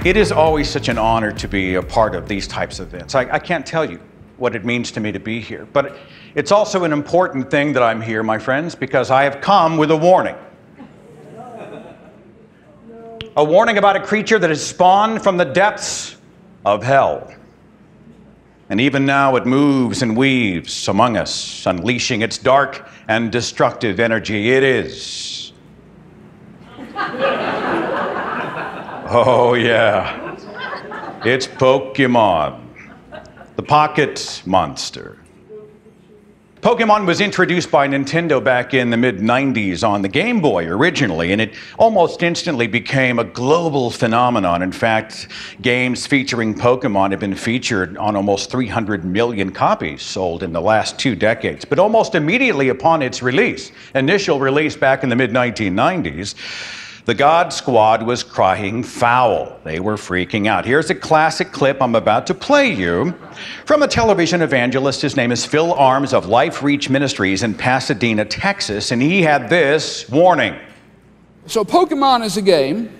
It is always such an honor to be a part of these types of events. I can't tell you what it means to me to be here, but it's also an important thing that I'm here, my friends, because I have come with a warning. A warning about a creature that has spawned from the depths of hell. And even now it moves and weaves among us, unleashing its dark and destructive energy. It is. Oh yeah. It's Pokemon, the Pocket Monster. Pokemon was introduced by Nintendo back in the mid-90s on the Game Boy originally, and it almost instantly became a global phenomenon. In fact, games featuring Pokemon have been featured on almost 300 million copies sold in the last 2 decades. But almost immediately upon its initial release back in the mid-1990s, the God Squad was crying foul. They were freaking out. Here's a classic clip I'm about to play you from a television evangelist. His name is Phil Arms of Life Reach Ministries in Pasadena, Texas, and he had this warning. So Pokemon is a game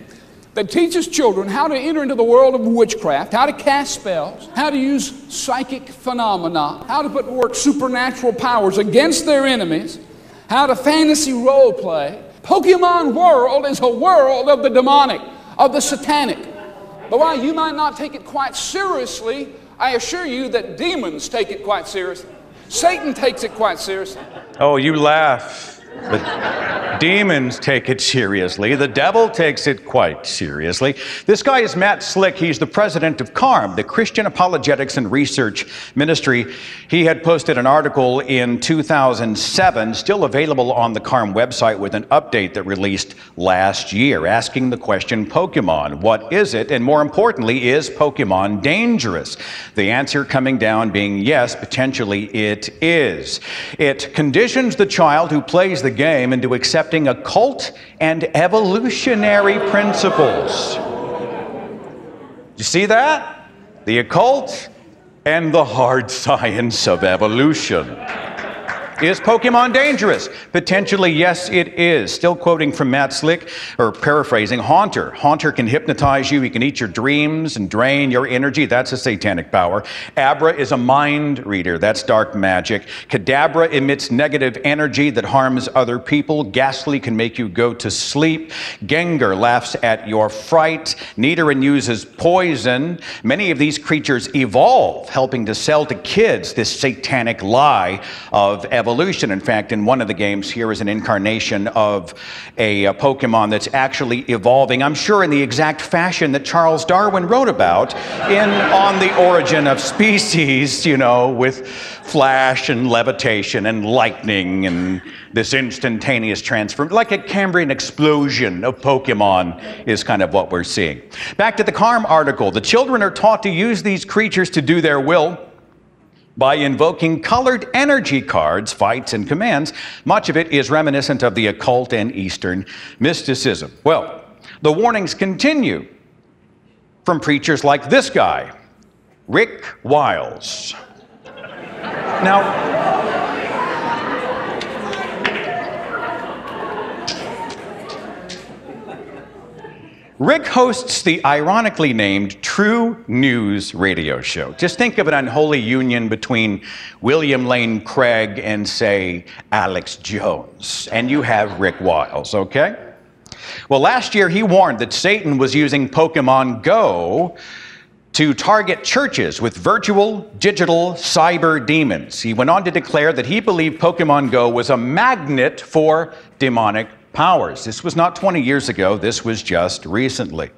that teaches children how to enter into the world of witchcraft, how to cast spells, how to use psychic phenomena, how to put to work supernatural powers against their enemies, how to fantasy role play. Pokemon world is a world of the demonic, of the satanic. But while you might not take it quite seriously, I assure you that demons take it quite seriously. Satan takes it quite seriously. Oh, you laugh. But demons take it seriously. The devil takes it quite seriously. This guy is Matt Slick. He's the president of CARM, the Christian Apologetics and Research Ministry. He had posted an article in 2007, still available on the CARM website, with an update that released last year, asking the question, Pokemon, what is it? And more importantly, is Pokemon dangerous? The answer coming down being yes, potentially it is. It conditions the child who plays the game into accepting occult and evolutionary principles. You see that? The occult and the hard science of evolution. Is Pokemon dangerous? Potentially, yes, it is. Still quoting from Matt Slick, or paraphrasing, Haunter. Haunter can hypnotize you. He can eat your dreams and drain your energy. That's a satanic power. Abra is a mind reader. That's dark magic. Kadabra emits negative energy that harms other people. Ghastly can make you go to sleep. Gengar laughs at your fright. Nidoran uses poison. Many of these creatures evolve, helping to sell to kids this satanic lie of evolution. In fact, in one of the games, here is an incarnation of a Pokemon that's actually evolving, I'm sure in the exact fashion that Charles Darwin wrote about in On the Origin of Species, you know, with flash and levitation and lightning and this instantaneous transform, like a Cambrian explosion of Pokemon is kind of what we're seeing. Back to the CARM article. The children are taught to use these creatures to do their will by invoking colored energy cards, fights, and commands. Much of it is reminiscent of the occult and Eastern mysticism. Well, the warnings continue from preachers like this guy, Rick Wiles. Now, Rick hosts the ironically named True News radio show. Just think of an unholy union between William Lane Craig and, say, Alex Jones. And you have Rick Wiles, okay? Well, last year he warned that Satan was using Pokemon Go to target churches with virtual, digital, cyber demons. He went on to declare that he believed Pokemon Go was a magnet for demonic powers. This was not 20 years ago, this was just recently.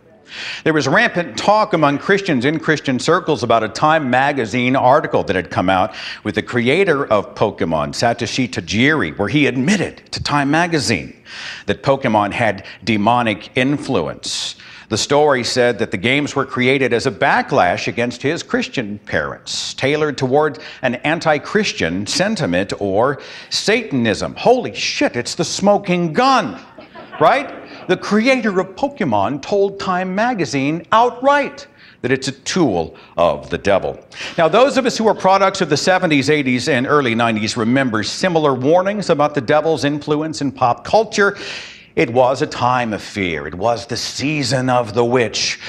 There was rampant talk among Christians in Christian circles about a Time magazine article that had come out with the creator of Pokemon, Satoshi Tajiri, where he admitted to Time magazine that Pokemon had demonic influence. The story said that the games were created as a backlash against his Christian parents, tailored toward an anti-Christian sentiment or Satanism. Holy shit, it's the smoking gun, right? The creator of Pokemon told Time magazine outright that it's a tool of the devil. Now, those of us who are products of the 70s, 80s, and early 90s remember similar warnings about the devil's influence in pop culture. It was a time of fear. It was the season of the witch.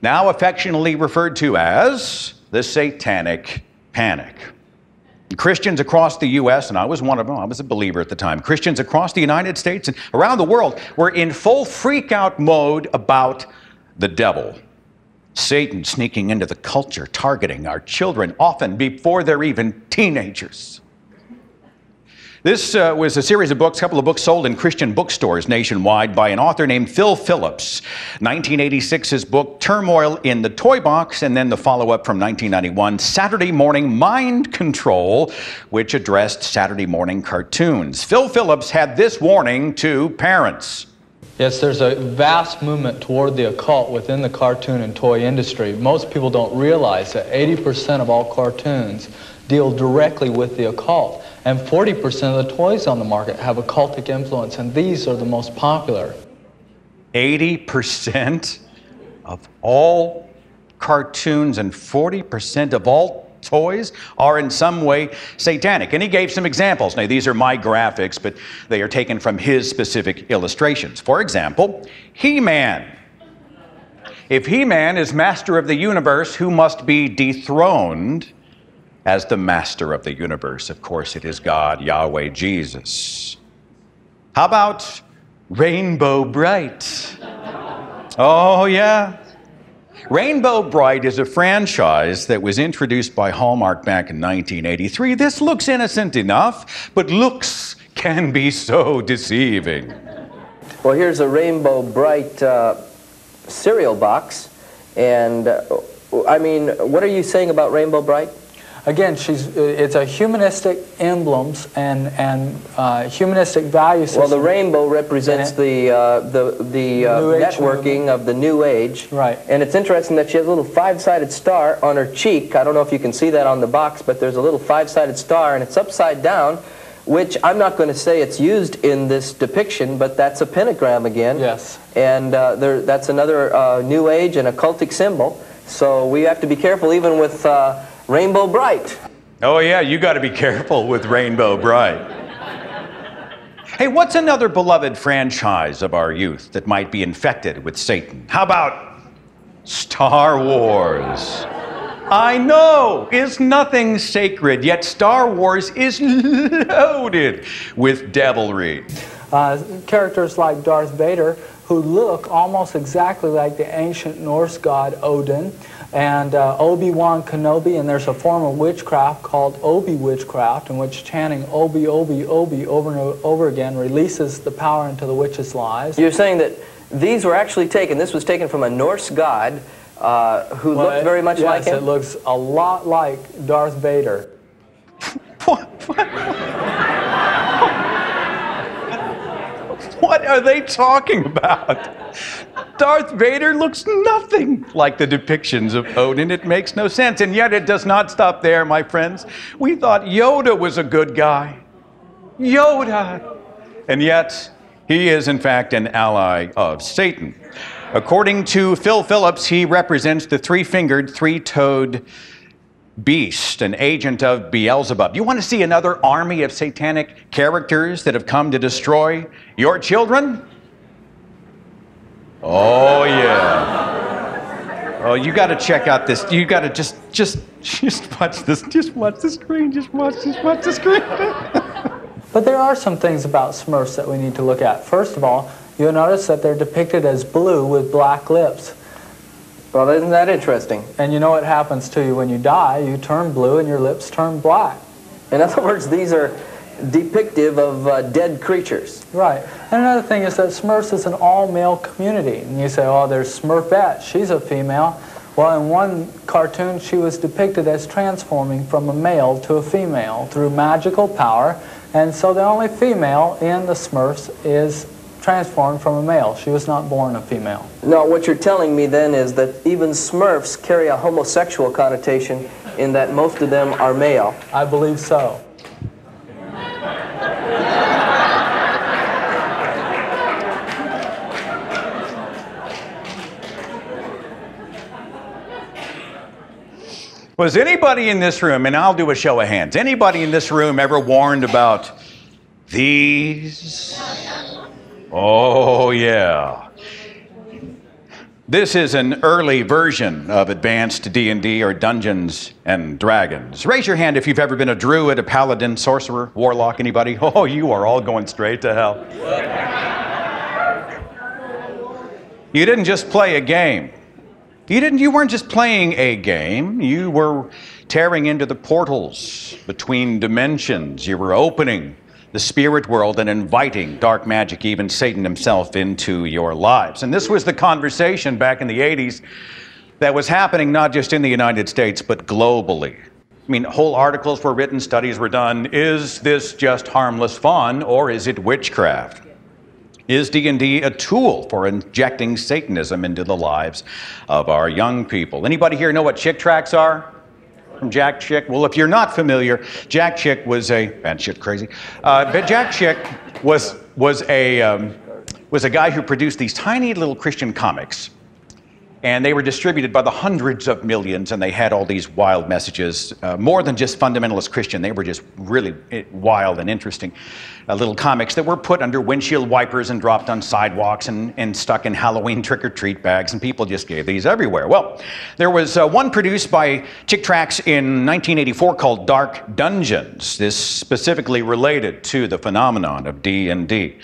now affectionately referred to as the Satanic Panic. Christians across the U.S., and I was one of them, I was a believer at the time, Christians across the United States and around the world were in full freak-out mode about the devil. Satan sneaking into the culture, targeting our children, often before they're even teenagers. This was a series of books, a couple of books sold in Christian bookstores nationwide by an author named Phil Phillips. 1986's book, Turmoil in the Toy Box, and then the follow-up from 1991, Saturday Morning Mind Control, which addressed Saturday morning cartoons. Phil Phillips had this warning to parents. Yes, there's a vast movement toward the occult within the cartoon and toy industry. Most people don't realize that 80% of all cartoons deal directly with the occult. And 40% of the toys on the market have occultic influence, and these are the most popular. 80% of all cartoons and 40% of all toys are in some way satanic. And he gave some examples. Now, these are my graphics, but they are taken from his specific illustrations. For example, He-Man. If He-Man is master of the universe, who must be dethroned as the master of the universe? Of course, it is God, Yahweh, Jesus. How about Rainbow Bright? Oh, yeah. Rainbow Bright is a franchise that was introduced by Hallmark back in 1983. This looks innocent enough, but looks can be so deceiving. Well, here's a Rainbow Bright cereal box. And, I mean, what are you saying about Rainbow Bright? Again, it's a humanistic emblems and humanistic value system. Well, the rainbow represents the networking of the New Age. Right. And it's interesting that she has a little five-sided star on her cheek. I don't know if you can see that on the box, but there's a little five-sided star, and it's upside down, which I'm not going to say it's used in this depiction, but that's a pentagram again. Yes. And that's another New Age and occultic symbol. So we have to be careful even with Rainbow Bright. Oh yeah, you got to be careful with Rainbow Bright. Hey, what's another beloved franchise of our youth that might be infected with Satan? How about Star Wars? I know, it's nothing sacred, yet Star Wars is loaded with devilry. Characters like Darth Vader, who look almost exactly like the ancient Norse god Odin, and Obi-Wan Kenobi, and there's a form of witchcraft called Obi witchcraft, in which chanting Obi, Obi, Obi over and over again releases the power into the witch's lies. You're saying that these were actually taken, this was taken from a Norse god who looked very much like him? Yes, it looks a lot like Darth Vader. What are they talking about? Darth Vader looks nothing like the depictions of Odin. It makes no sense. And yet it does not stop there, my friends. We thought Yoda was a good guy. Yoda! And yet he is, in fact, an ally of Satan. According to Phil Phillips, he represents the three-fingered, three-toed beast, an agent of Beelzebub. You want to see another army of satanic characters that have come to destroy your children? Oh, yeah. Oh, you got to check out this. You got to just watch this. Just watch the screen. Just watch the screen. But there are some things about Smurfs that we need to look at. First of all, you'll notice that they're depicted as blue with black lips. Well, isn't that interesting? And you know what happens to you when you die? You turn blue and your lips turn black. In other words, these are depictive of dead creatures. Right. And another thing is that Smurfs is an all-male community. And you say, oh, there's Smurfette. She's a female. Well, in one cartoon, she was depicted as transforming from a male to a female through magical power. And so the only female in the Smurfs is transformed from a male. She was not born a female. No, what you're telling me then is that even Smurfs carry a homosexual connotation in that most of them are male. I believe so. Was anybody in this room, and I'll do a show of hands, anybody in this room ever warned about these? Oh, yeah. This is an early version of advanced D&D or Dungeons and Dragons. Raise your hand if you've ever been a druid, a paladin, sorcerer, warlock, anybody? Oh, you are all going straight to hell. You didn't just play a game. You weren't just playing a game. You were tearing into the portals between dimensions. You were opening the spirit world and inviting dark magic, even Satan himself, into your lives. And this was the conversation back in the 80s that was happening not just in the United States, but globally. I mean, whole articles were written, studies were done. Is this just harmless fun, or is it witchcraft? Is D&D a tool for injecting Satanism into the lives of our young people? Anybody here know what chick tracts are? From Jack Chick? Well, if you're not familiar, Jack Chick was a batshit crazy. But Jack Chick was a guy who produced these tiny little Christian comics, and they were distributed by the hundreds of millions, and they had all these wild messages, more than just fundamentalist Christian. They were just really wild and interesting little comics that were put under windshield wipers and dropped on sidewalks and stuck in Halloween trick-or-treat bags, and people just gave these everywhere. Well, there was one produced by Chick Tracts in 1984 called Dark Dungeons. This specifically related to the phenomenon of D&D.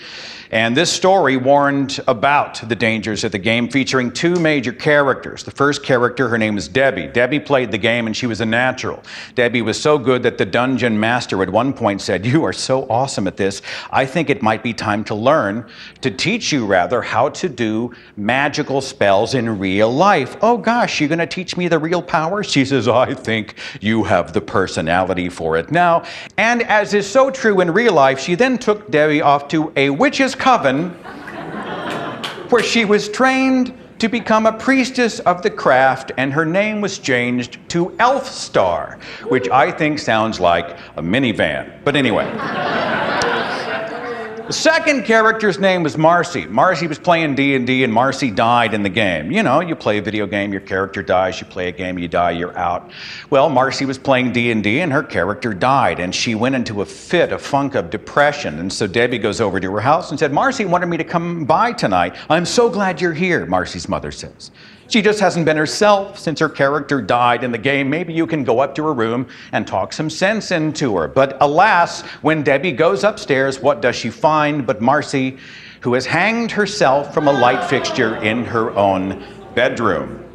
And this story warned about the dangers of the game, featuring two major characters. The first character, her name was Debbie. Debbie played the game, and she was a natural. Debbie was so good that the dungeon master at one point said, "You are so awesome at this, I think it might be time to teach you rather, how to do magical spells in real life." "Oh gosh, you're going to teach me the real power?" She says, "I think you have the personality for it now." And as is so true in real life, she then took Debbie off to a witch's coven where she was trained to become a priestess of the craft, and her name was changed to Elf Star, which I think sounds like a minivan. But anyway. The second character's name was Marcy. Marcy was playing D&D, and Marcy died in the game. You know, you play a video game, your character dies, you play a game, you die, you're out. Well, Marcy was playing D&D, and her character died, and she went into a funk of depression. And so Debbie goes over to her house and said, "Marcy wanted me to come by tonight. I'm so glad you're here," Marcy's mother says. "She just hasn't been herself since her character died in the game. Maybe you can go up to her room and talk some sense into her." But alas, when Debbie goes upstairs, what does she find but Marcy, who has hanged herself from a light fixture in her own bedroom?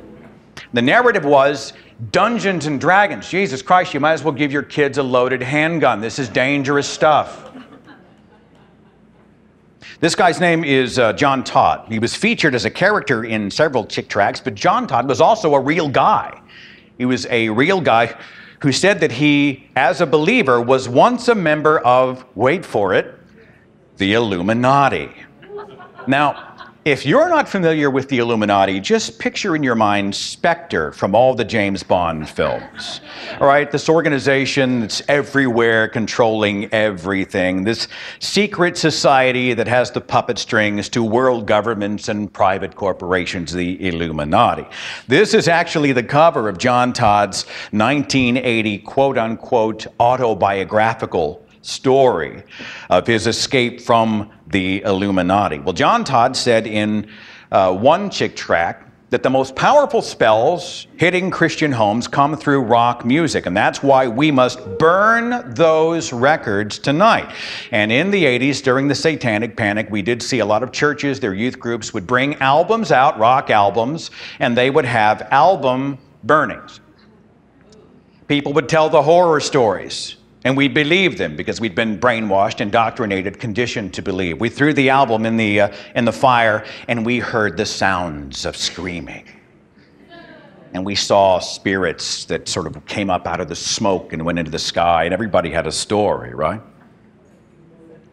The narrative was, Dungeons and Dragons. Jesus Christ, you might as well give your kids a loaded handgun. This is dangerous stuff. This guy's name is John Todd. He was featured as a character in several Chick Tracts, but John Todd was also a real guy. He was a real guy who said that he, as a believer, was once a member of, wait for it, the Illuminati. Now, if you're not familiar with the Illuminati, just picture in your mind Spectre from all the James Bond films. All right, this organization that's everywhere, controlling everything. This secret society that has the puppet strings to world governments and private corporations, the Illuminati. This is actually the cover of John Todd's 1980 quote-unquote autobiographical story of his escape from the Illuminati. Well, John Todd said in one Chick Tract that the most powerful spells hitting Christian homes come through rock music, and that's why we must burn those records tonight. And in the 80s, during the Satanic Panic, we did see a lot of churches, their youth groups would bring albums out, rock albums, and they would have album burnings. People would tell the horror stories, and we believed them because we'd been brainwashed, indoctrinated, conditioned to believe. We threw the album in the fire, and we heard the sounds of screaming. And we saw spirits that sort of came up out of the smoke and went into the sky, and everybody had a story, right?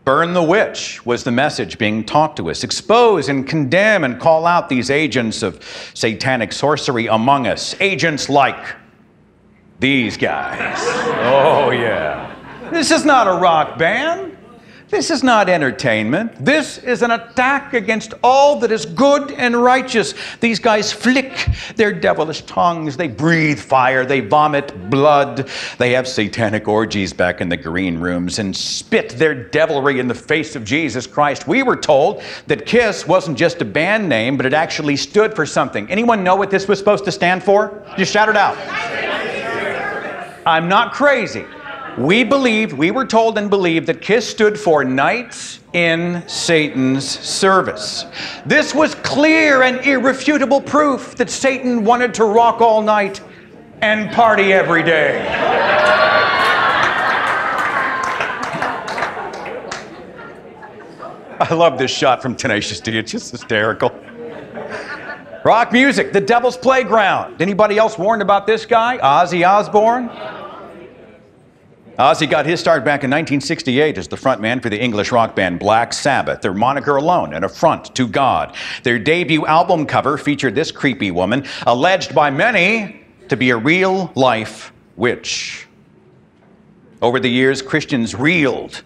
Burn the witch was the message being taught to us. Expose and condemn and call out these agents of satanic sorcery among us. Agents like these guys. Oh, yeah. This is not a rock band. This is not entertainment. This is an attack against all that is good and righteous. These guys flick their devilish tongues. They breathe fire. They vomit blood. They have satanic orgies back in the green rooms and spit their devilry in the face of Jesus Christ. We were told that KISS wasn't just a band name, but it actually stood for something. Anyone know what this was supposed to stand for? Just shout it out. I'm not crazy. We were told and believed that KISS stood for Knights in Satan's Service. This was clear and irrefutable proof that Satan wanted to rock all night and party every day. I love this shot from Tenacious D. It's just hysterical. Rock music, the devil's playground. Anybody else warned about this guy, Ozzy Osbourne? Ozzy got his start back in 1968 as the frontman for the English rock band Black Sabbath. Their moniker alone, an affront to God. Their debut album cover featured this creepy woman, alleged by many to be a real-life witch. Over the years, Christians reeled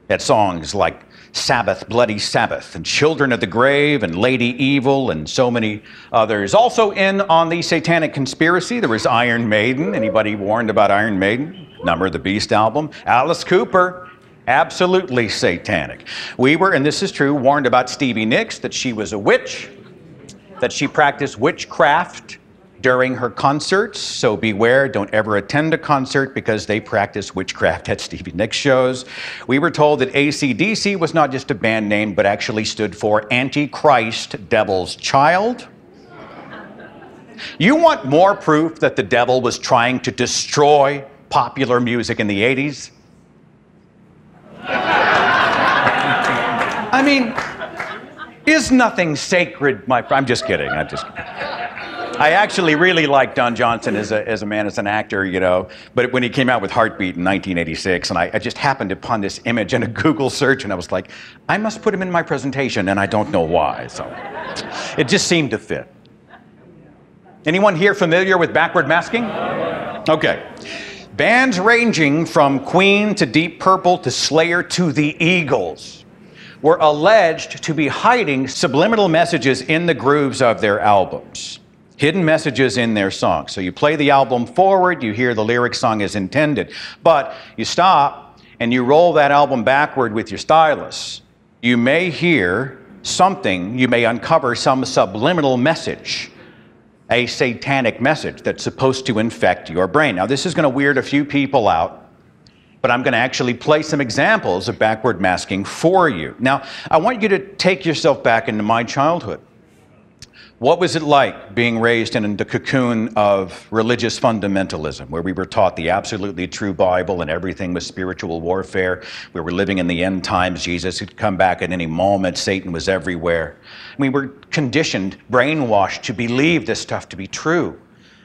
at songs like Sabbath, Bloody Sabbath, and Children of the Grave, and Lady Evil, and so many others. Also in on the Satanic conspiracy, there was Iron Maiden. Anybody warned about Iron Maiden? Number of the Beast album. Alice Cooper, absolutely satanic. We were, and this is true, warned about Stevie Nicks, that she was a witch, that she practiced witchcraft during her concerts. So beware, don't ever attend a concert because they practice witchcraft at Stevie Nicks shows. We were told that AC/DC was not just a band name, but actually stood for Antichrist, Devil's Child. You want more proof that the devil was trying to destroy popular music in the 80s? I mean, is nothing sacred, my friend? I'm just kidding. I actually really liked Don Johnson as a man, as an actor, you know, but when he came out with Heartbeat in 1986, and I just happened upon this image in a Google search, and I was like, I must put him in my presentation, and I don't know why, so it just seemed to fit. Anyone here familiar with backward masking? Okay. Bands ranging from Queen to Deep Purple to Slayer to the Eagles were alleged to be hiding subliminal messages in the grooves of their albums. Hidden messages in their songs. So you play the album forward, you hear the lyric sung as intended, but you stop and you roll that album backward with your stylus. You may hear something, you may uncover some subliminal message, a satanic message that's supposed to infect your brain. Now, this is going to weird a few people out, but I'm going to actually play some examples of backward masking for you. Now, I want you to take yourself back into my childhood. What was it like being raised in the cocoon of religious fundamentalism, where we were taught the absolutely true Bible and everything was spiritual warfare? We were living in the end times. Jesus could come back at any moment. Satan was everywhere. We were conditioned, brainwashed to believe this stuff to be true.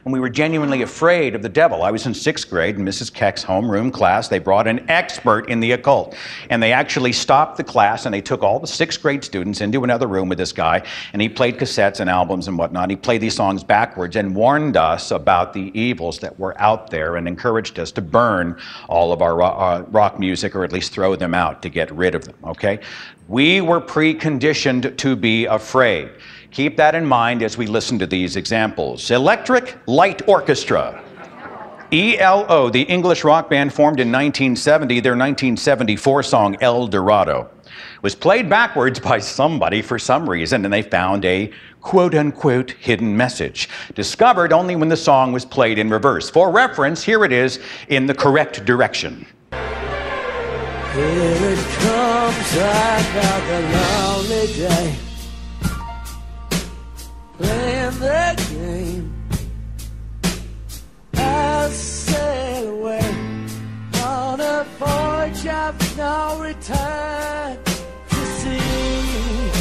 And we were genuinely afraid of the devil. I was in 6th grade in Mrs. Keck's homeroom class. They brought an expert in the occult. And they actually stopped the class and they took all the 6th grade students into another room with this guy. And he played cassettes and albums and whatnot. He played these songs backwards and warned us about the evils that were out there and encouraged us to burn all of our rock music, or at least throw them out to get rid of them, okay? We were preconditioned to be afraid. Keep that in mind as we listen to these examples. Electric Light Orchestra. ELO, the English rock band formed in 1970, their 1974 song El Dorado was played backwards by somebody for some reason, and they found a quote-unquote hidden message, discovered only when the song was played in reverse. For reference, here it is in the correct direction. Here it comes, another lonely day. Playing the game, I sail away on a voyage of no return to sea.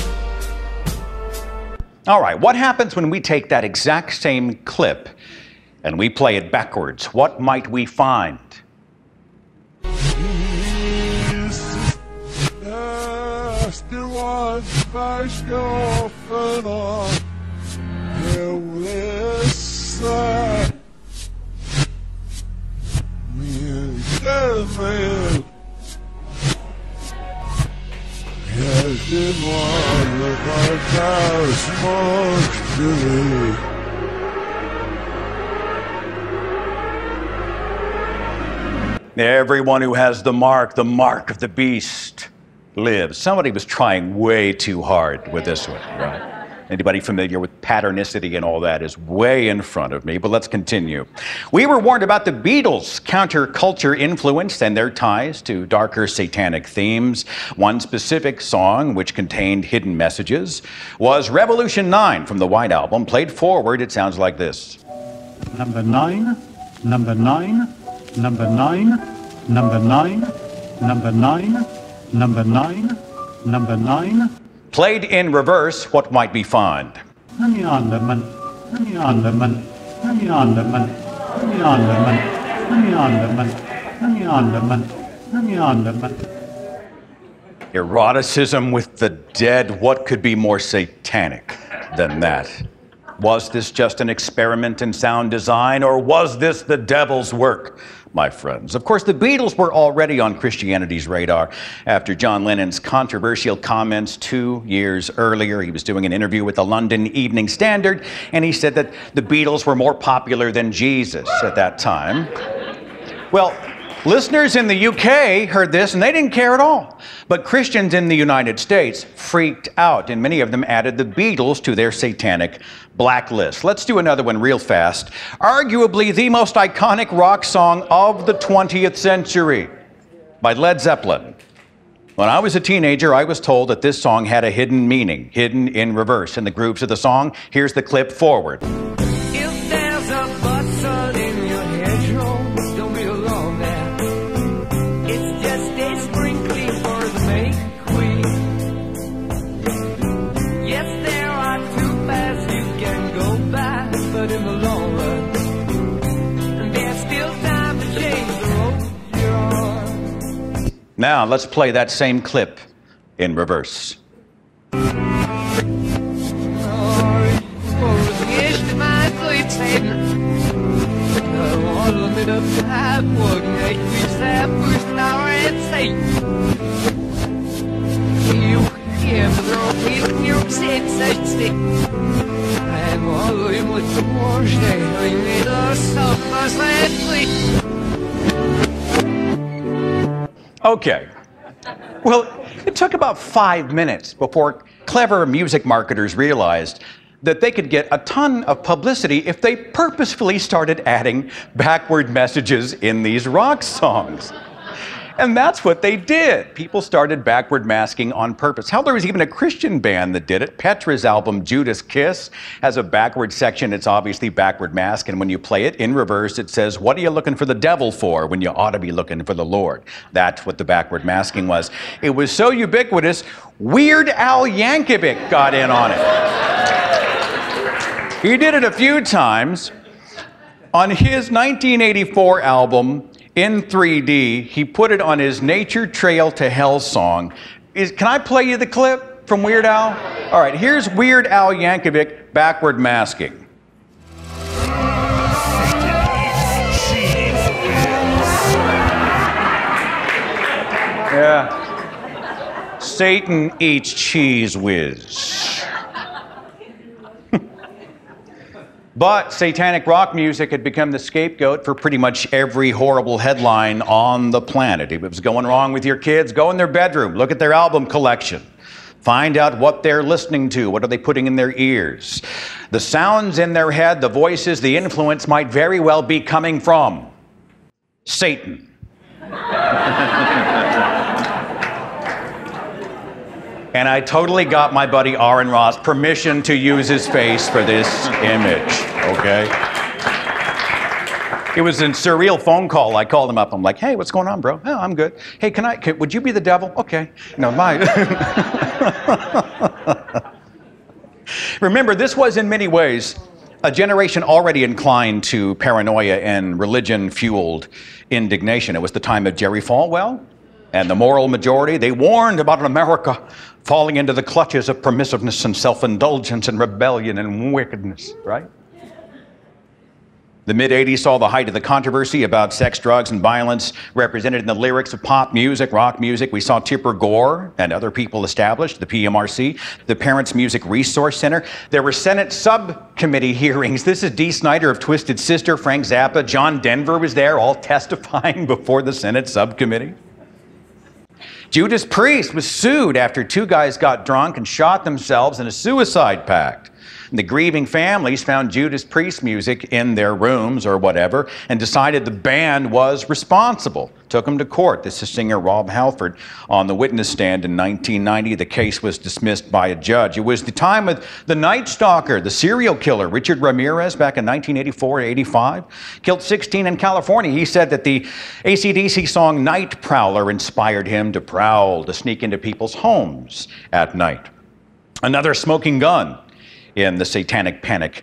All right, what happens when we take that exact same clip and we play it backwards? What might we find? Everyone who has the mark of the beast, lives. Somebody was trying way too hard with this one, right? Anybody familiar with patternicity and all that is way in front of me, but let's continue. We were warned about the Beatles' counterculture influence and their ties to darker satanic themes. One specific song, which contained hidden messages, was Revolution 9 from the White Album. Played forward, it sounds like this. Number 9, number 9, number 9, number 9, number 9, number 9, number 9. Played in reverse, what might be found? Eroticism with the dead, what could be more satanic than that? Was this just an experiment in sound design, or was this the devil's work, my friends? Of course, the Beatles were already on Christianity's radar after John Lennon's controversial comments 2 years earlier. He was doing an interview with the London Evening Standard, and he said that the Beatles were more popular than Jesus at that time. Well, listeners in the UK heard this, and they didn't care at all. But Christians in the United States freaked out, and many of them added the Beatles to their satanic blacklist. Let's do another one real fast. Arguably the most iconic rock song of the 20th century by Led Zeppelin. When I was a teenager, I was told that this song had a hidden meaning, hidden in reverse in the grooves of the song. Here's the clip forward. If there's a button in your hedgerow, don't be alone there. It's just a sprinkling for the May Queen. Yes, there are two paths you can go by, but in the long run, there's still time to change the road you're on. Now, let's play that same clip in reverse. Okay. Well, it took about 5 minutes before clever music marketers realized that they could get a ton of publicity if they purposefully started adding backward messages in these rock songs. And that's what they did. People started backward masking on purpose. Hell, there was even a Christian band that did it. Petra's album, Judas Kiss, has a backward section. It's obviously backward mask, and when you play it in reverse, it says, "What are you looking for the devil for when you ought to be looking for the Lord?" That's what the backward masking was. It was so ubiquitous, Weird Al Yankovic got in on it. He did it a few times. On his 1984 album, in 3D, he put it on his Nature Trail to Hell song. Can I play you the clip from Weird Al? All right, here's Weird Al Yankovic backward masking. Yeah. Satan eats cheese whiz. But satanic rock music had become the scapegoat for pretty much every horrible headline on the planet. If it was going wrong with your kids, go in their bedroom, look at their album collection. Find out what they're listening to, what are they putting in their ears. The sounds in their head, the voices, the influence might very well be coming from Satan. And I totally got my buddy Aaron Ross permission to use his face for this image, okay? It was a surreal phone call. I called him up. I'm like, "Hey, what's going on, bro?" "Oh, I'm good." "Hey, would you be the devil?" "Okay." No, my. Remember, this was in many ways a generation already inclined to paranoia and religion-fueled indignation. It was the time of Jerry Falwell and the moral majority. They warned about an America falling into the clutches of permissiveness and self-indulgence and rebellion and wickedness, right? The mid-'80s saw the height of the controversy about sex, drugs, and violence represented in the lyrics of pop music, rock music. We saw Tipper Gore and other people established, the PMRC, the Parents Music Resource Center. There were Senate subcommittee hearings. This is Dee Snider of Twisted Sister, Frank Zappa, John Denver was there, all testifying before the Senate subcommittee. Judas Priest was sued after two guys got drunk and shot themselves in a suicide pact. The grieving families found Judas Priest music in their rooms or whatever and decided the band was responsible. Took them to court. This is singer Rob Halford on the witness stand in 1990. The case was dismissed by a judge. It was the time of the Night Stalker, the serial killer, Richard Ramirez, back in 1984-85. Killed 16 in California. He said that the AC/DC song Night Prowler inspired him to prowl, to sneak into people's homes at night. Another smoking gun in the Satanic Panic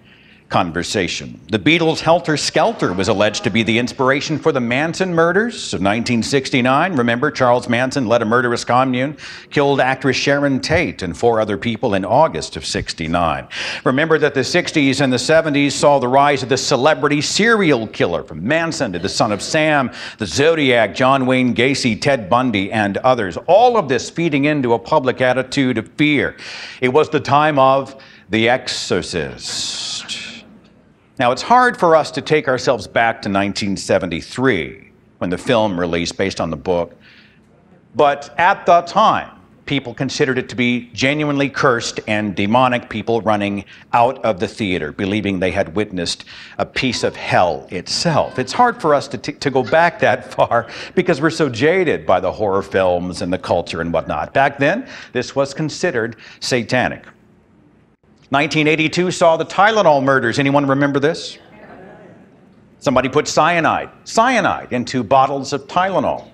conversation. The Beatles' Helter Skelter was alleged to be the inspiration for the Manson murders of 1969. Remember, Charles Manson led a murderous commune, killed actress Sharon Tate and 4 other people in August of '69. Remember that the 60s and the 70s saw the rise of the celebrity serial killer, from Manson to the Son of Sam, the Zodiac, John Wayne Gacy, Ted Bundy, and others. All of this feeding into a public attitude of fear. It was the time of The Exorcist. Now, it's hard for us to take ourselves back to 1973, when the film released based on the book. But at the time, people considered it to be genuinely cursed and demonic, people running out of the theater, believing they had witnessed a piece of hell itself. It's hard for us to go back that far because we're so jaded by the horror films and the culture and whatnot. Back then, this was considered satanic. 1982 saw the Tylenol murders. Anyone remember this? Somebody put cyanide into bottles of Tylenol,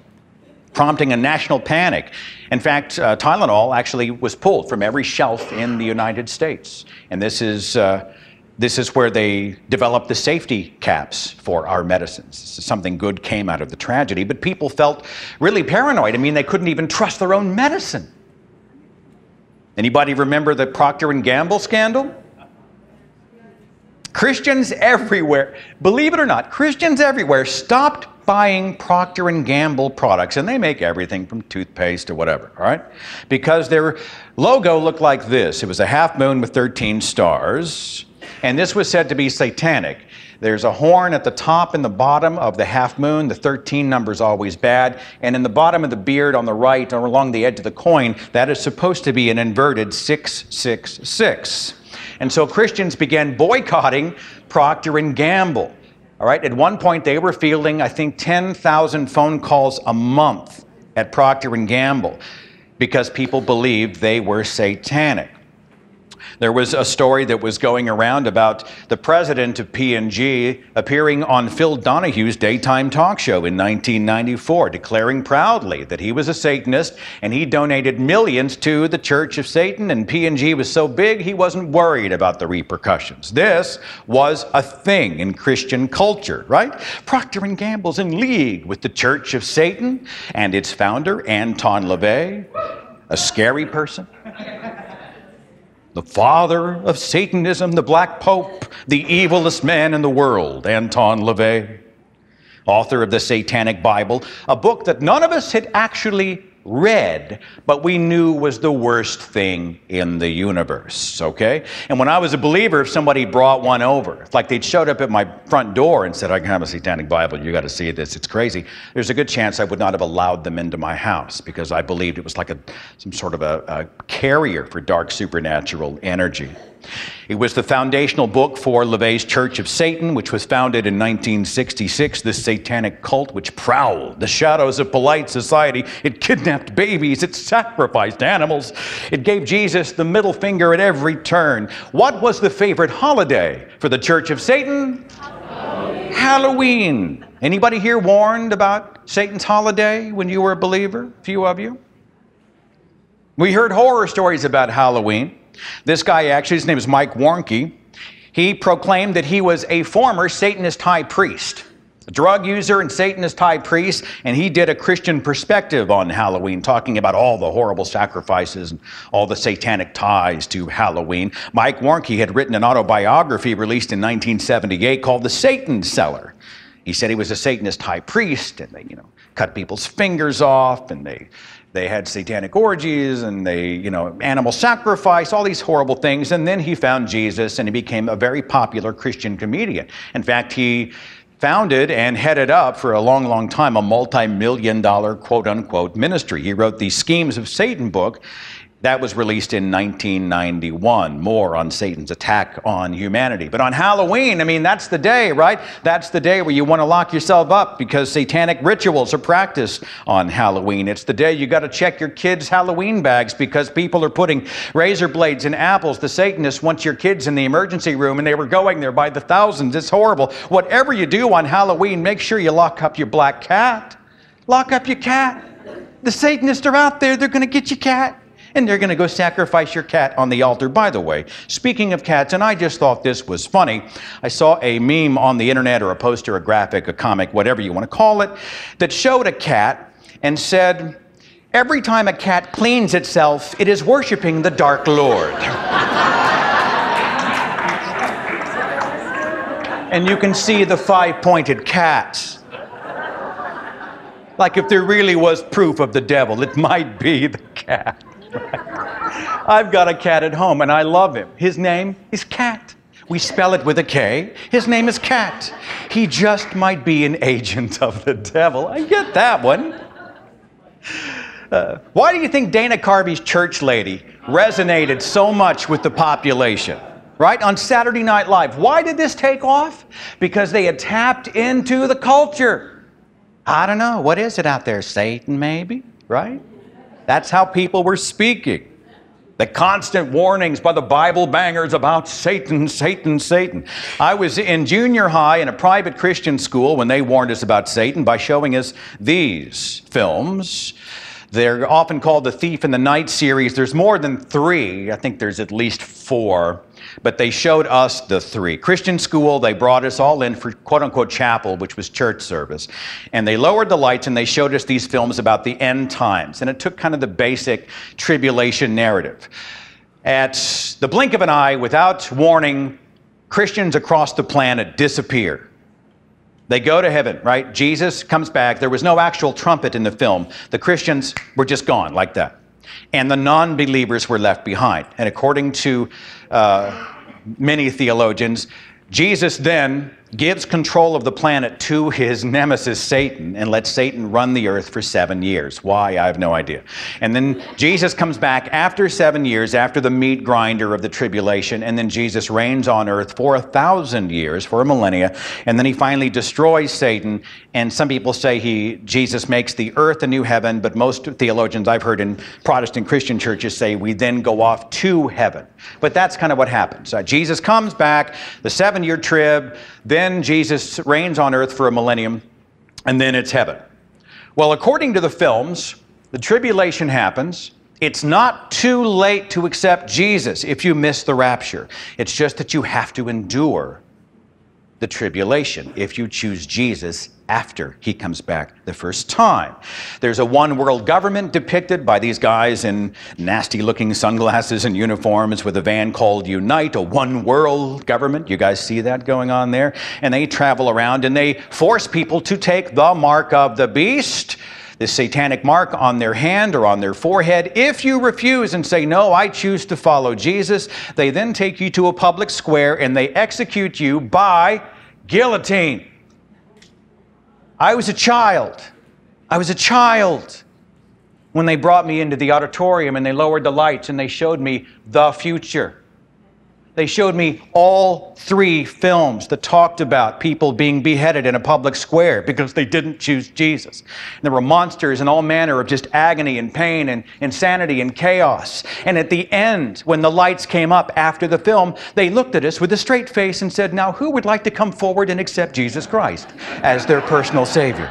prompting a national panic. In fact, Tylenol actually was pulled from every shelf in the United States. And this is where they developed the safety caps for our medicines. Something good came out of the tragedy, but people felt really paranoid. I mean, they couldn't even trust their own medicine. Anybody remember the Procter & Gamble scandal? Christians everywhere, believe it or not, Christians everywhere stopped buying Procter & Gamble products, and they make everything from toothpaste to whatever, all right? Because their logo looked like this. It was a half moon with 13 stars, and this was said to be satanic. There's a horn at the top and the bottom of the half moon. The 13 number is always bad. And in the bottom of the beard on the right, or along the edge of the coin, that is supposed to be an inverted 666. And so Christians began boycotting Procter & Gamble. All right, at one point they were fielding, I think, 10,000 phone calls a month at Procter & Gamble because people believed they were satanic. There was a story that was going around about the president of P&G appearing on Phil Donahue's daytime talk show in 1994, declaring proudly that he was a Satanist and he donated millions to the Church of Satan, and P&G was so big he wasn't worried about the repercussions. This was a thing in Christian culture, right? Procter & Gamble's in league with the Church of Satan and its founder, Anton LaVey, a scary person. The father of Satanism, the Black Pope, the evilest man in the world, Anton LaVey, author of the Satanic Bible, a book that none of us had actually read, but we knew was the worst thing in the universe, okay? And when I was a believer, if somebody brought one over, like they'd showed up at my front door and said, I can have a Satanic Bible, you got to see this, it's crazy, there's a good chance I would not have allowed them into my house because I believed it was like some sort of a carrier for dark supernatural energy. It was the foundational book for LaVey's Church of Satan, which was founded in 1966, this satanic cult which prowled the shadows of polite society. It kidnapped babies, it sacrificed animals, it gave Jesus the middle finger at every turn. What was the favorite holiday for the Church of Satan? Halloween. Anybody here warned about Satan's holiday when you were a believer? A few of you. We heard horror stories about Halloween. This guy, actually, his name is Mike Warnke. He proclaimed that he was a former Satanist high priest. a drug user and Satanist high priest, and he did a Christian perspective on Halloween, talking about all the horrible sacrifices and all the satanic ties to Halloween. Mike Warnke had written an autobiography released in 1978 called The Satan Seller. He said he was a Satanist high priest, and they, cut people's fingers off, and they had satanic orgies, and they, animal sacrifice, all these horrible things. And then he found Jesus, and he became a very popular Christian comedian. In fact, he founded and headed up for a long, long time a multi-million-dollar, quote-unquote, ministry. He wrote the Schemes of Satan book. That was released in 1991, more on Satan's attack on humanity. But on Halloween, that's the day, right? That's the day where you want to lock yourself up because satanic rituals are practiced on Halloween. It's the day you got to check your kids' Halloween bags because people are putting razor blades in apples. The Satanists want your kids in the emergency room, and they were going there by the thousands. It's horrible. Whatever you do on Halloween, make sure you lock up your black cat. Lock up your cat. The Satanists are out there. They're going to get your cat. And they're going to go sacrifice your cat on the altar. By the way, speaking of cats, and I just thought this was funny, I saw a meme on the internet, or a poster, a graphic, a comic, whatever you want to call it, that showed a cat and said, "Every time a cat cleans itself, it is worshiping the Dark Lord." And you can see the five-pointed cats. Like if there really was proof of the devil, it might be the cat. I've got a cat at home, and I love him. His name is Cat. We spell it with a K. His name is Cat. He just might be an agent of the devil. I get that one. Why do you think Dana Carvey's church lady resonated so much with the population? Right? On Saturday Night Live. Why did this take off? Because they had tapped into the culture. I don't know. What is it out there? Satan, maybe? Right? That's how people were speaking. The constant warnings by the Bible bangers about Satan, Satan, Satan. I was in junior high in a private Christian school when they warned us about Satan by showing us these films. They're often called the Thief in the Night series. There's more than 3. I think there's at least 4. But they showed us the 3. Christian school, they brought us all in for quote-unquote chapel, which was church service. And they lowered the lights and they showed us these films about the end times. And it took kind of the basic tribulation narrative. At the blink of an eye, without warning, Christians across the planet disappear. They go to heaven, right? Jesus comes back. There was no actual trumpet in the film. The Christians were just gone like that. And the non-believers were left behind. And according to many theologians, Jesus then gives control of the planet to his nemesis, Satan, and lets Satan run the earth for 7 years. Why? I have no idea. And then Jesus comes back after 7 years, after the meat grinder of the tribulation, and then Jesus reigns on earth for 1,000 years, for a millennia, and then he finally destroys Satan. And some people say Jesus makes the earth a new heaven, but most theologians I've heard in Protestant Christian churches say we then go off to heaven. But that's kind of what happens. Jesus comes back, the 7-year trib, then Jesus reigns on earth for a millennium, and then it's heaven. Well, according to the films, the tribulation happens. It's not too late to accept Jesus if you miss the rapture. It's just that you have to endure the tribulation if you choose Jesus after he comes back the first time. There's a one world government depicted by these guys in nasty looking sunglasses and uniforms with a van called Unite, a one world government. You guys see that going on there? And they travel around and they force people to take the mark of the beast, the satanic mark on their hand or on their forehead. If you refuse and say, no, I choose to follow Jesus, they then take you to a public square and they execute you by guillotine. I was a child when they brought me into the auditorium and they lowered the lights and they showed me the future. They showed me all 3 films that talked about people being beheaded in a public square because they didn't choose Jesus. And there were monsters and all manner of just agony and pain and insanity and chaos. And at the end, when the lights came up after the film, they looked at us with a straight face and said, now who would like to come forward and accept Jesus Christ as their personal Savior?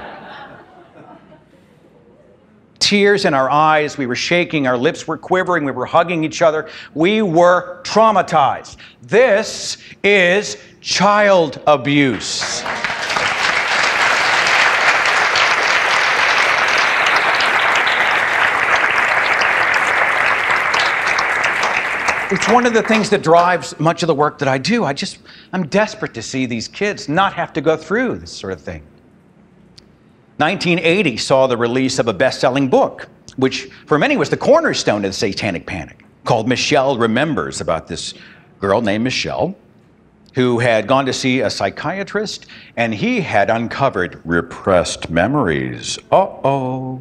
Tears in our eyes, we were shaking, our lips were quivering, we were hugging each other. We were traumatized. This is child abuse. It's one of the things that drives much of the work that I do. I'm desperate to see these kids not have to go through this sort of thing. 1980 saw the release of a best-selling book, which for many was the cornerstone of the Satanic Panic, called Michelle Remembers, about this girl named Michelle who had gone to see a psychiatrist, and he had uncovered repressed memories. Uh-oh.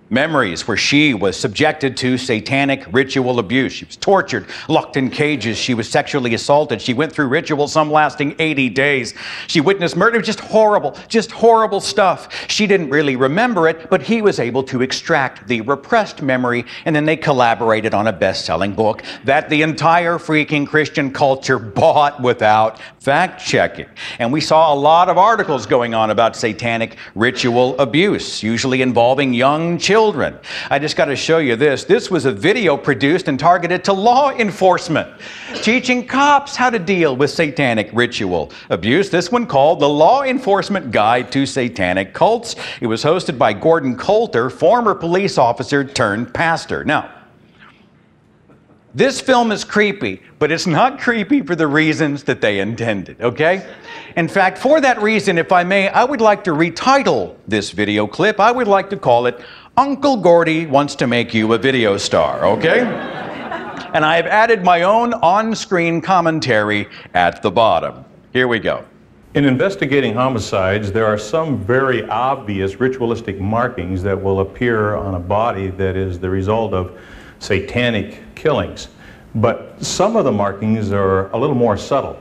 Memories where she was subjected to satanic ritual abuse. She was tortured, locked in cages. She was sexually assaulted. She went through rituals, some lasting 80 days. She witnessed murder. Just horrible stuff. She didn't really remember it, but he was able to extract the repressed memory, and then they collaborated on a best-selling book that the entire freaking Christian culture bought without fact-checking. And we saw a lot of articles going on about satanic ritual abuse, usually involving young children. I just got to show you this. This was a video produced and targeted to law enforcement, teaching cops how to deal with satanic ritual abuse. This one called The Law Enforcement Guide to Satanic Cults. It was hosted by Gordon Coulter, former police officer turned pastor. Now, this film is creepy, but it's not creepy for the reasons that they intended, okay? In fact, for that reason, if I may, I would like to retitle this video clip. I would like to call it Uncle Gordy Wants to Make You a Video Star, okay? And I have added my own on-screen commentary at the bottom. Here we go. In investigating homicides, there are some very obvious ritualistic markings that will appear on a body that is the result of satanic killings. But some of the markings are a little more subtle.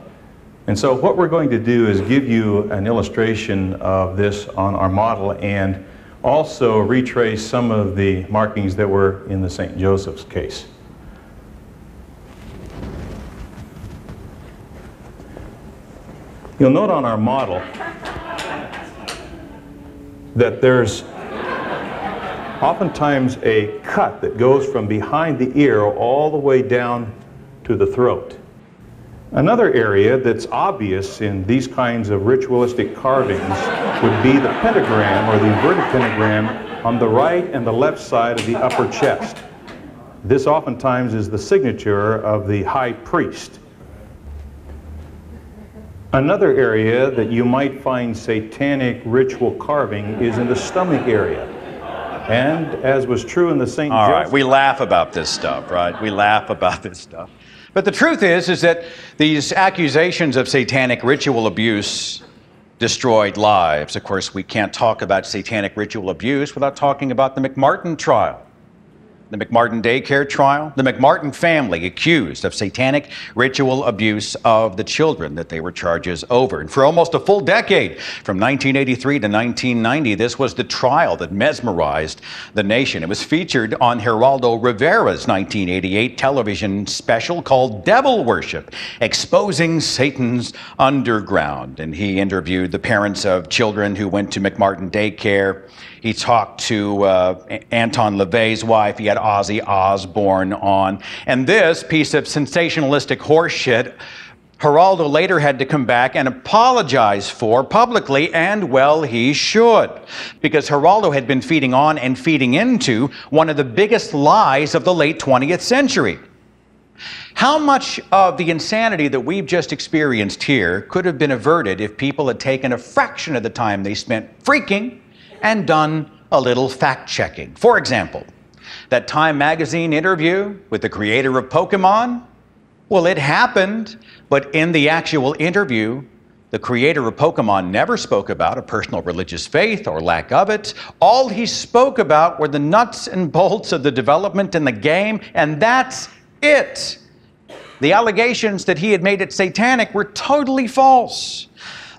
And so what we're going to do is give you an illustration of this on our model and also retrace some of the markings that were in the St. Joseph's case. You'll note on our model that there's oftentimes a cut that goes from behind the ear all the way down to the throat. Another area that's obvious in these kinds of ritualistic carvings would be the pentagram or the inverted pentagram on the right and the left side of the upper chest. This oftentimes is the signature of the high priest. Another area that you might find satanic ritual carving is in the stomach area. And as was true in the St. Joseph... All right, we laugh about this stuff, right? We laugh about this stuff. But the truth is that these accusations of satanic ritual abuse destroyed lives. Of course, we can't talk about satanic ritual abuse without talking about the McMartin trial. The McMartin daycare trial, the McMartin family accused of satanic ritual abuse of the children that they were charges over. And for almost a full decade, from 1983 to 1990, this was the trial that mesmerized the nation. It was featured on Geraldo Rivera's 1988 television special called Devil Worship, Exposing Satan's Underground. And he interviewed the parents of children who went to McMartin daycare. He talked to Anton LaVey's wife. He had Ozzy Osbourne on. And this piece of sensationalistic horseshit, Geraldo later had to come back and apologize for publicly, and well, he should. Because Geraldo had been feeding on and feeding into one of the biggest lies of the late 20th century. How much of the insanity that we've just experienced here could have been averted if people had taken a fraction of the time they spent freaking and done a little fact-checking? For example, that Time magazine interview with the creator of Pokemon, well, it happened, but in the actual interview, the creator of Pokemon never spoke about a personal religious faith or lack of it. All he spoke about were the nuts and bolts of the development in the game, and that's it. The allegations that he had made it satanic were totally false.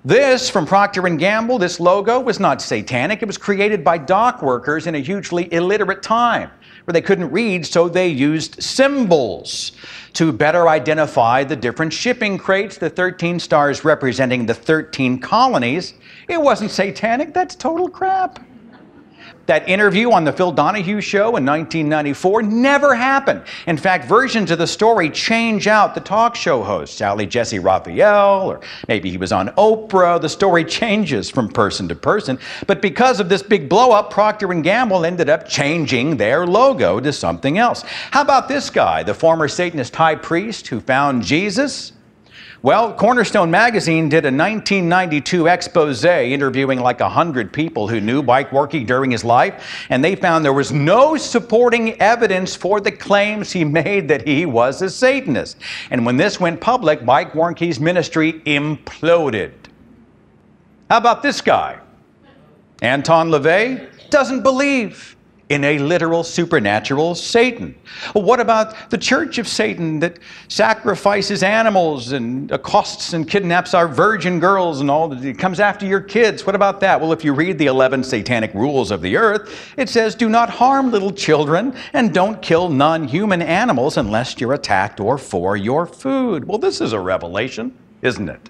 This, from Procter & Gamble, this logo was not satanic. It was created by dock workers in a hugely illiterate time where they couldn't read, so they used symbols to better identify the different shipping crates, the 13 stars representing the 13 colonies. It wasn't satanic. That's total crap. That interview on the Phil Donahue Show in 1994 never happened. In fact, versions of the story change out the talk show host, Sally Jesse Raphael, or maybe he was on Oprah. The story changes from person to person. But because of this big blow-up, Procter & Gamble ended up changing their logo to something else. How about this guy, the former Satanist high priest who found Jesus? Well, Cornerstone Magazine did a 1992 expose interviewing like 100 people who knew Mike Warnke during his life, and they found there was no supporting evidence for the claims he made that he was a Satanist. And when this went public, Mike Warnke's ministry imploded. How about this guy? Anton LaVey doesn't believe in a literal supernatural Satan. What about the Church of Satan that sacrifices animals and accosts and kidnaps our virgin girls and all that? It comes after your kids. What about that? Well, if you read the 11 satanic rules of the earth, it says do not harm little children and don't kill non-human animals unless you're attacked or for your food. Well, this is a revelation, isn't it?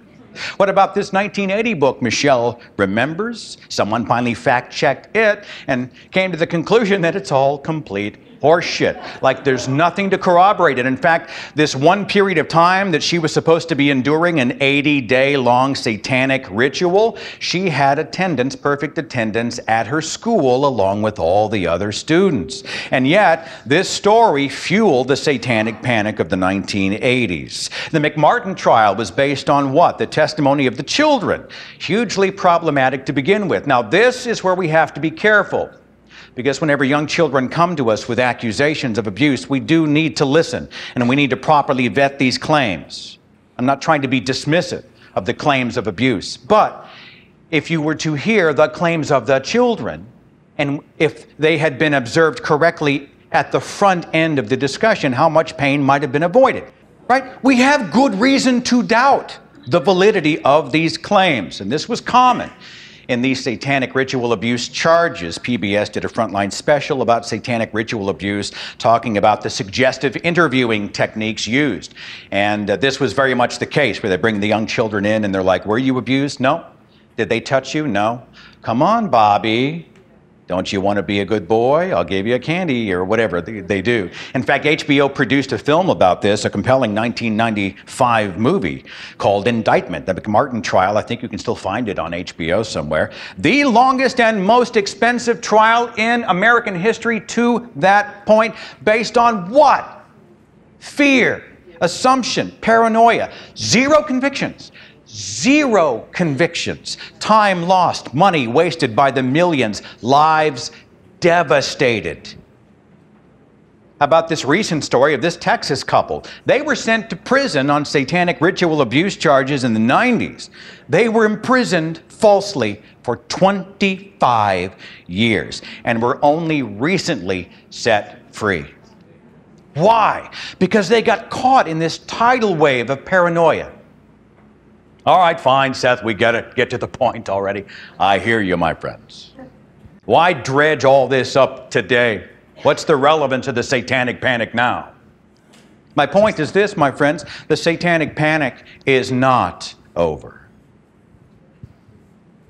What about this 1980 book Michelle remembers? Someone finally fact-checked it and came to the conclusion that it's all complete horseshit. Like there's nothing to corroborate it. In fact, this one period of time that she was supposed to be enduring an 80-day-long satanic ritual, she had attendance, perfect attendance, at her school along with all the other students. And yet, this story fueled the satanic panic of the 1980s. The McMartin trial was based on what? The testimony of the children. Hugely problematic to begin with. Now, this is where we have to be careful. Because whenever young children come to us with accusations of abuse, we do need to listen, and we need to properly vet these claims. I'm not trying to be dismissive of the claims of abuse, but if you were to hear the claims of the children, and if they had been observed correctly at the front end of the discussion, how much pain might have been avoided, right? We have good reason to doubt the validity of these claims, and this was common in these satanic ritual abuse charges. PBS did a Frontline special about satanic ritual abuse, talking about the suggestive interviewing techniques used. And this was very much the case, where they bring the young children in and they're like, were you abused? No. Did they touch you? No. Come on, Bobby. Don't you want to be a good boy? I'll give you a candy, or whatever they do. In fact, HBO produced a film about this, a compelling 1995 movie called Indictment, the McMartin trial. I think you can still find it on HBO somewhere. The longest and most expensive trial in American history to that point, based on what? Fear, assumption, paranoia, 0 convictions. 0 convictions, time lost, money wasted by the millions, lives devastated. How about this recent story of this Texas couple? They were sent to prison on satanic ritual abuse charges in the 90s. They were imprisoned falsely for 25 years and were only recently set free. Why? Because they got caught in this tidal wave of paranoia. All right, fine, Seth, we get it. Get to the point already. I hear you, my friends. Why dredge all this up today? What's the relevance of the satanic panic now? My point is this, my friends. The satanic panic is not over.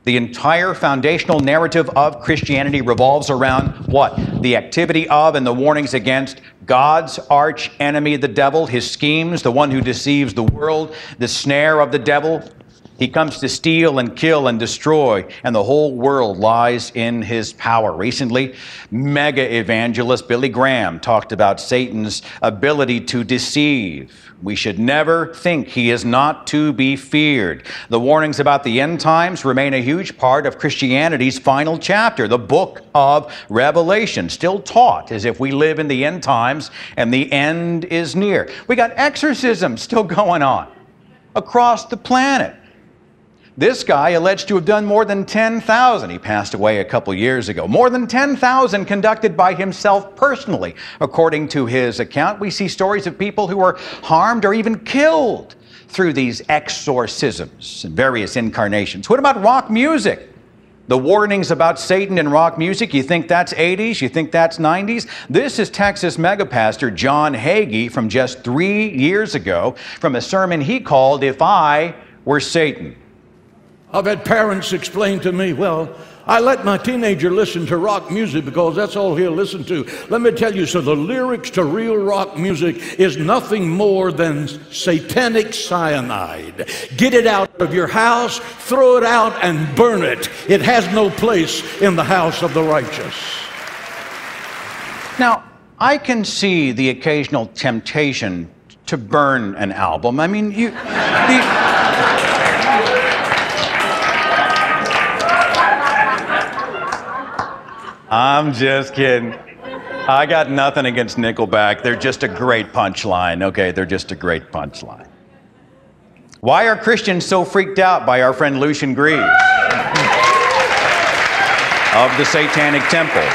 The entire foundational narrative of Christianity revolves around what? The activity of and the warnings against God's arch enemy, the devil, his schemes, the one who deceives the world, the snare of the devil. He comes to steal and kill and destroy, and the whole world lies in his power. Recently, mega evangelist Billy Graham talked about Satan's ability to deceive. We should never think he is not to be feared. The warnings about the end times remain a huge part of Christianity's final chapter, the book of Revelation, still taught as if we live in the end times and the end is near. We got exorcisms still going on across the planet. This guy alleged to have done more than 10,000. He passed away a couple years ago. More than 10,000 conducted by himself personally. According to his account, we see stories of people who were harmed or even killed through these exorcisms and various incarnations. What about rock music? The warnings about Satan in rock music, you think that's 80s? You think that's 90s? This is Texas megapastor John Hagee from just 3 years ago from a sermon he called, "If I Were Satan." I've had parents explain to me, well, I let my teenager listen to rock music because that's all he'll listen to. Let me tell you, so the lyrics to real rock music is nothing more than satanic cyanide. Get it out of your house, throw it out, and burn it. It has no place in the house of the righteous. Now, I can see the occasional temptation to burn an album. I mean, I'm just kidding. I got nothing against Nickelback. They're just a great punchline, okay? They're just a great punchline. Why are Christians so freaked out by our friend Lucian Greaves of the Satanic Temple?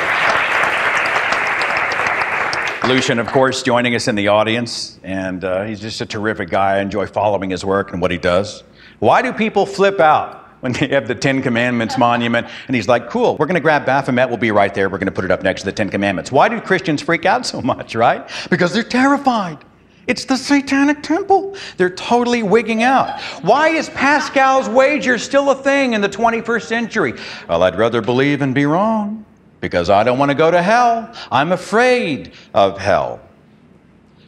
Lucian, of course, joining us in the audience, and he's just a terrific guy. I enjoy following his work and what he does. Why do people flip out when they have the Ten Commandments monument, and he's like, cool, we're going to grab Baphomet, we'll be right there, we're going to put it up next to the Ten Commandments. Why do Christians freak out so much, right? Because they're terrified. It's the Satanic Temple. They're totally wigging out. Why is Pascal's wager still a thing in the 21st century? Well, I'd rather believe and be wrong, because I don't want to go to hell. I'm afraid of hell.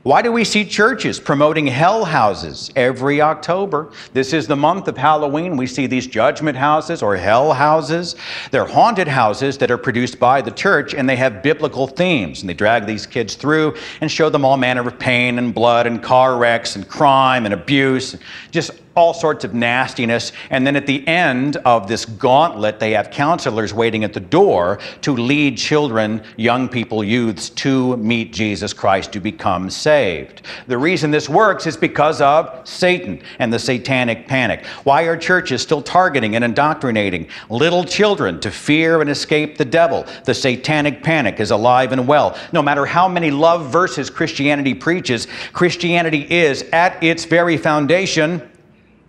Why do we see churches promoting hell houses every October? This is the month of Halloween. We see these judgment houses or hell houses. They're haunted houses that are produced by the church, and they have biblical themes. And they drag these kids through and show them all manner of pain and blood and car wrecks and crime and abuse, just all sorts of nastiness. And then at the end of this gauntlet, they have counselors waiting at the door to lead children, young people, youths to meet Jesus Christ, to become saved. The reason this works is because of Satan and the satanic panic. Why are churches still targeting and indoctrinating little children to fear and escape the devil? The satanic panic is alive and well. No matter how many love verses Christianity preaches, Christianity is, at its very foundation,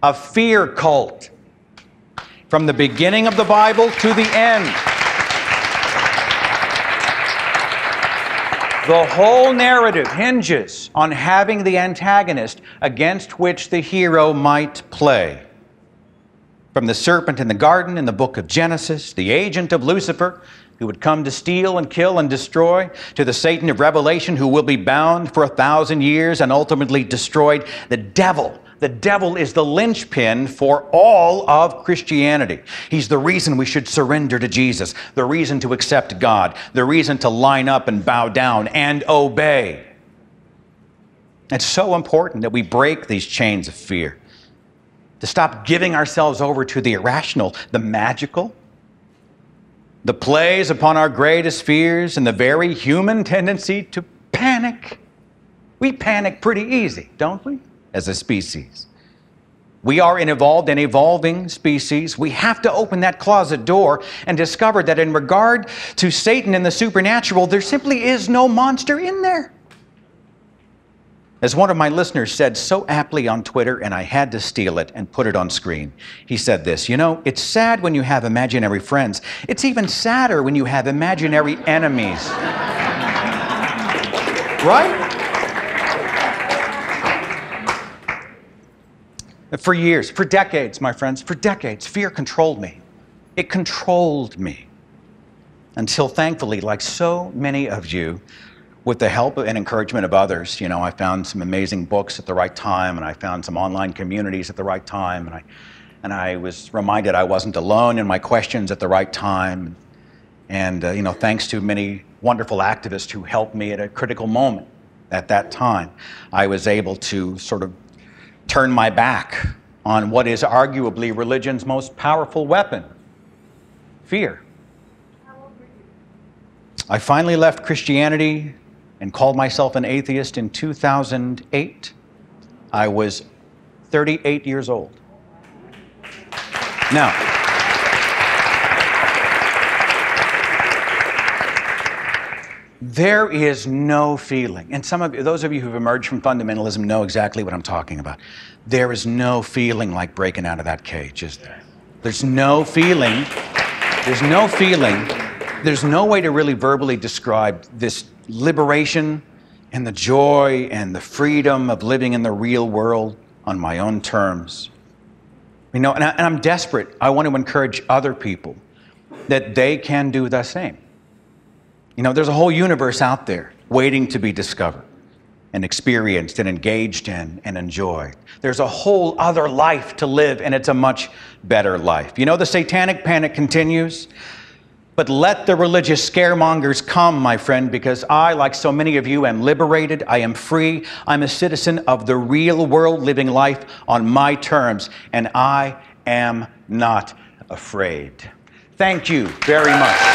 a fear cult. From the beginning of the Bible to the end. The whole narrative hinges on having the antagonist against which the hero might play. From the serpent in the garden in the book of Genesis, the agent of Lucifer, who would come to steal and kill and destroy, to the Satan of Revelation, who will be bound for 1,000 years and ultimately destroyed. The devil is the linchpin for all of Christianity. He's the reason we should surrender to Jesus, the reason to accept God, the reason to line up and bow down and obey. It's so important that we break these chains of fear, to stop giving ourselves over to the irrational, the magical, the plays upon our greatest fears, and the very human tendency to panic. We panic pretty easy, don't we, as a species? We are an evolved and evolving species. We have to open that closet door and discover that in regard to Satan and the supernatural, there simply is no monster in there. As one of my listeners said so aptly on Twitter, and I had to steal it and put it on screen, he said this: you know, it's sad when you have imaginary friends. It's even sadder when you have imaginary enemies. Right? For years, for decades, my friends, for decades, fear controlled me. It controlled me. Until thankfully, like so many of you, with the help and encouragement of others, you know, I found some amazing books at the right time, and I found some online communities at the right time, and I was reminded I wasn't alone in my questions at the right time. And you know, thanks to many wonderful activists who helped me at a critical moment at that time, I was able to sort of turn my back on what is arguably religion's most powerful weapon: fear. I finally left Christianity and called myself an atheist in 2008. I was 38 years old. Now, there is no feeling, and those of you who've emerged from fundamentalism know exactly what I'm talking about. There is no feeling like breaking out of that cage, is there? There's no feeling. There's no feeling. There's no way to really verbally describe this liberation and the joy and the freedom of living in the real world on my own terms. You know, and I'm desperate. I want to encourage other people that they can do the same. You know, there's a whole universe out there waiting to be discovered and experienced and engaged in and enjoyed. There's a whole other life to live, and it's a much better life. You know, the satanic panic continues, but let the religious scaremongers come, my friend, because I, like so many of you, am liberated, I am free, I'm a citizen of the real world, living life on my terms, and I am not afraid. Thank you very much.